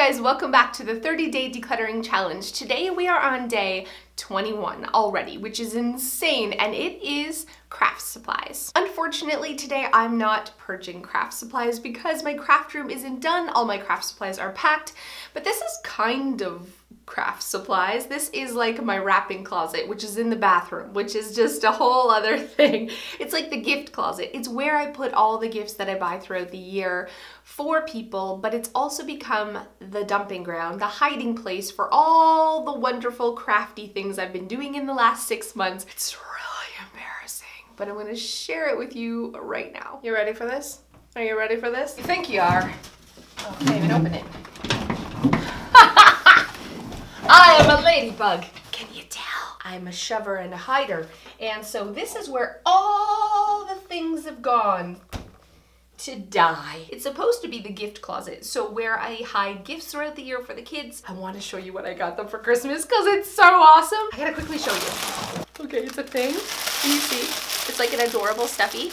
guys, welcome back to the 30-day decluttering challenge. Today we are on day 21 already, which is insane, and it is craft supplies. Unfortunately, today I'm not purging craft supplies because my craft room isn't done. All my craft supplies are packed, but this is kind of craft supplies. This is like my wrapping closet, which is in the bathroom, which is just a whole other thing. It's like the gift closet. It's where I put all the gifts that I buy throughout the year for people, but it's also become the dumping ground, the hiding place for all the wonderful crafty things I've been doing in the last 6 months. It's really embarrassing, but I'm going to share it with you right now. You ready for this? Are you ready for this? You think you are? Oh, I can't even open it. I am a ladybug. Can you tell? I'm a shover and a hider. And so this is where all the things have gone to die. It's supposed to be the gift closet, so where I hide gifts throughout the year for the kids. I want to show you what I got them for Christmas because it's so awesome. I gotta quickly show you. Okay, it's a thing. Can you see? It's like an adorable stuffy,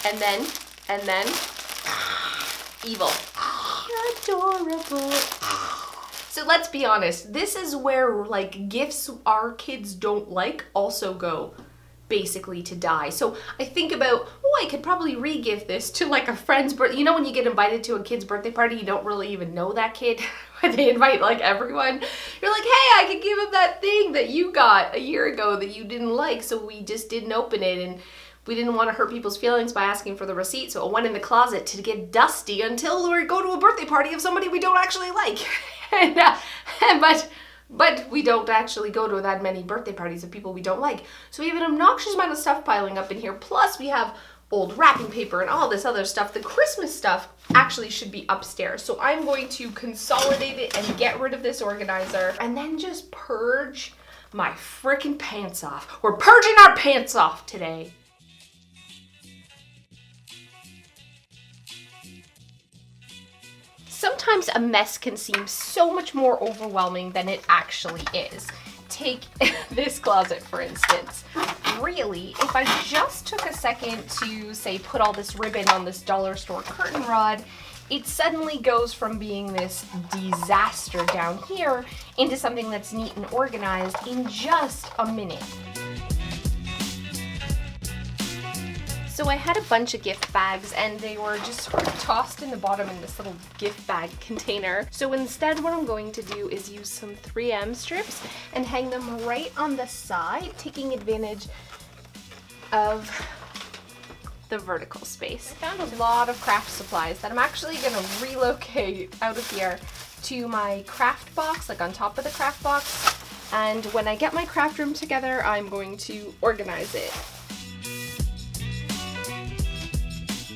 and then evil. Adorable. So let's be honest, this is where like gifts our kids don't like also go basically to die. So I think about, oh, I could probably re-give this to like a friend's birthday. You know when you get invited to a kid's birthday party, you don't really even know that kid. They invite like everyone. You're like, hey, I could give him that thing that you got a year ago that you didn't like, so we just didn't open it, and we didn't want to hurt people's feelings by asking for the receipt, so it went in the closet to get dusty until we go to a birthday party of somebody we don't actually like. But we don't actually go to that many birthday parties of people we don't like. So we have an obnoxious amount of stuff piling up in here. Plus we have old wrapping paper and all this other stuff. The Christmas stuff actually should be upstairs. So I'm going to consolidate it and get rid of this organizer and then just purge my freaking pants off. We're purging our pants off today. Sometimes a mess can seem so much more overwhelming than it actually is. Take this closet, for instance. Really, if I just took a second to, say, put all this ribbon on this dollar store curtain rod, it suddenly goes from being this disaster down here into something that's neat and organized in just a minute. So I had a bunch of gift bags and they were just sort of tossed in the bottom in this little gift bag container. So instead what I'm going to do is use some 3M strips and hang them right on the side, taking advantage of the vertical space. I found a lot of craft supplies that I'm actually going to relocate out of here to my craft box, like on top of the craft box. And when I get my craft room together, I'm going to organize it.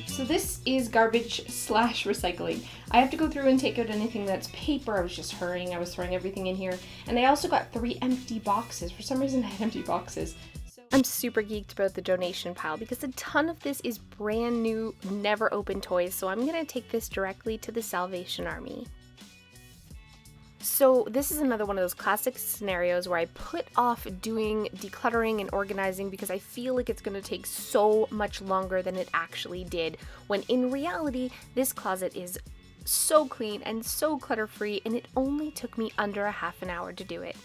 So this is garbage / recycling. I have to go through and take out anything that's paper. I was just hurrying. I was throwing everything in here. And I also got 3 empty boxes. For some reason I had empty boxes. I'm super geeked about the donation pile because a ton of this is brand new, never opened toys. So I'm going to take this directly to the Salvation Army. So this is another one of those classic scenarios where I put off doing decluttering and organizing because I feel like it's going to take so much longer than it actually did, when in reality this closet is so clean and so clutter-free, and it only took me under a half an hour to do it.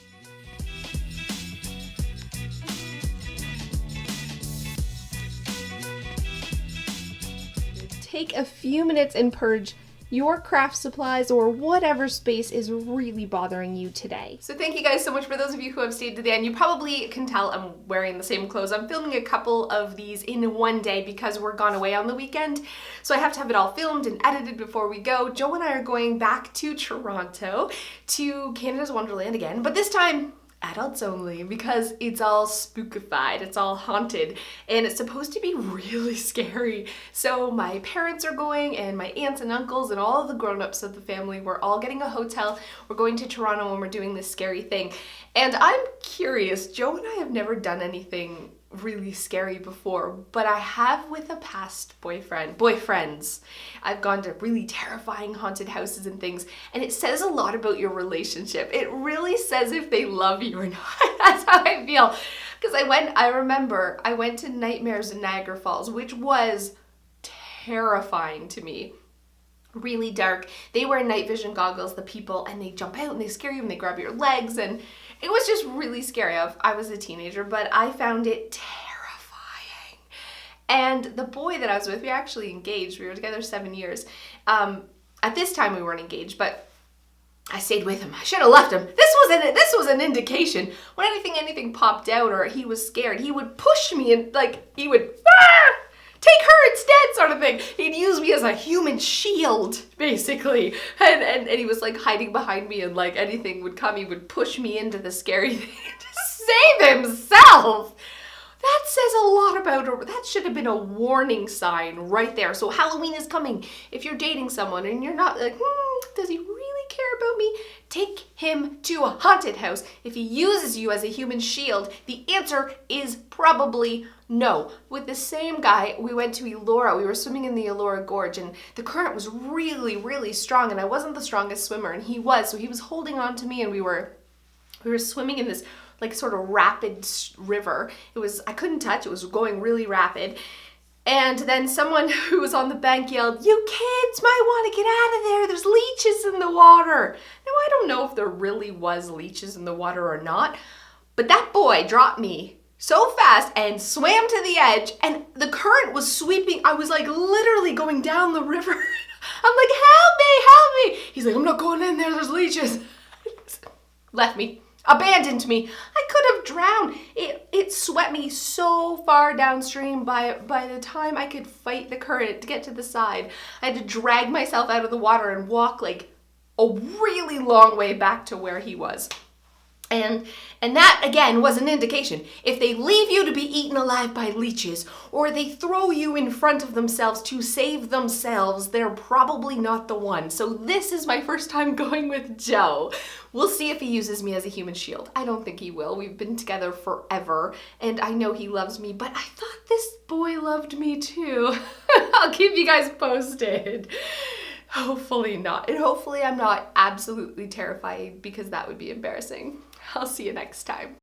Take a few minutes and purge your craft supplies or whatever space is really bothering you today. So thank you guys so much for those of you who have stayed to the end. You probably can tell I'm wearing the same clothes. I'm filming a couple of these in one day because we're gone away on the weekend. So I have to have it all filmed and edited before we go. Joe and I are going back to Toronto, to Canada's Wonderland again, but this time adults only, because it's all spookified, it's all haunted, and it's supposed to be really scary. So my parents are going, and my aunts and uncles and all of the grown-ups of the family, we're all getting a hotel. We're going to Toronto and we're doing this scary thing. And I'm curious, Joe and I have never done anything really scary before, but I have with a past boyfriends. I've gone to really terrifying haunted houses and things, and it says a lot about your relationship. It really says if they love you or not. That's how I feel. Because I remember I went to Nightmares in Niagara Falls, which was terrifying to me. really dark. They wear night vision goggles, the people, and they jump out and they scare you and they grab your legs, and it was just really scary. I was a teenager, but I found it terrifying. And the boy that I was with, we were actually engaged. We were together 7 years. At this time we weren't engaged, but I stayed with him. I should have left him. This was an indication. When anything popped out or he was scared, he would push me and he would take her instead, sort of thing. He'd use me as a human shield, basically. And he was hiding behind me, and anything would come, he would push me into the scary thing to save himself. That says a lot about that should have been a warning sign right there. So Halloween is coming. If you're dating someone and you're not does he really care about me? Take him to a haunted house. If he uses you as a human shield, the answer is probably no. With the same guy, we went to Elora. We were swimming in the Elora Gorge, and the current was really, really strong, and I wasn't the strongest swimmer, and he was. So he was holding on to me, and we were swimming in this sort of rapid river. I couldn't touch, it was going really rapid. And then someone who was on the bank yelled, "You kids might want to get out of there. There's leeches in the water." Now, I don't know if there really was leeches in the water or not, but that boy dropped me so fast and swam to the edge, and the current was sweeping. I was literally going down the river. I'm like, "Help me, help me." He's like, "I'm not going in there. There's leeches." Left me. Abandoned me. I could have drowned. It swept me so far downstream. By the time I could fight the current to get to the side, I had to drag myself out of the water and walk a really long way back to where he was. And that, again, was an indication. If they leave you to be eaten alive by leeches, or they throw you in front of themselves to save themselves, they're probably not the one. So this is my first time going with Joe. We'll see if he uses me as a human shield. I don't think he will. We've been together forever, and I know he loves me, but I thought this boy loved me too. I'll keep you guys posted. Hopefully not. And hopefully I'm not absolutely terrified, because that would be embarrassing. I'll see you next time.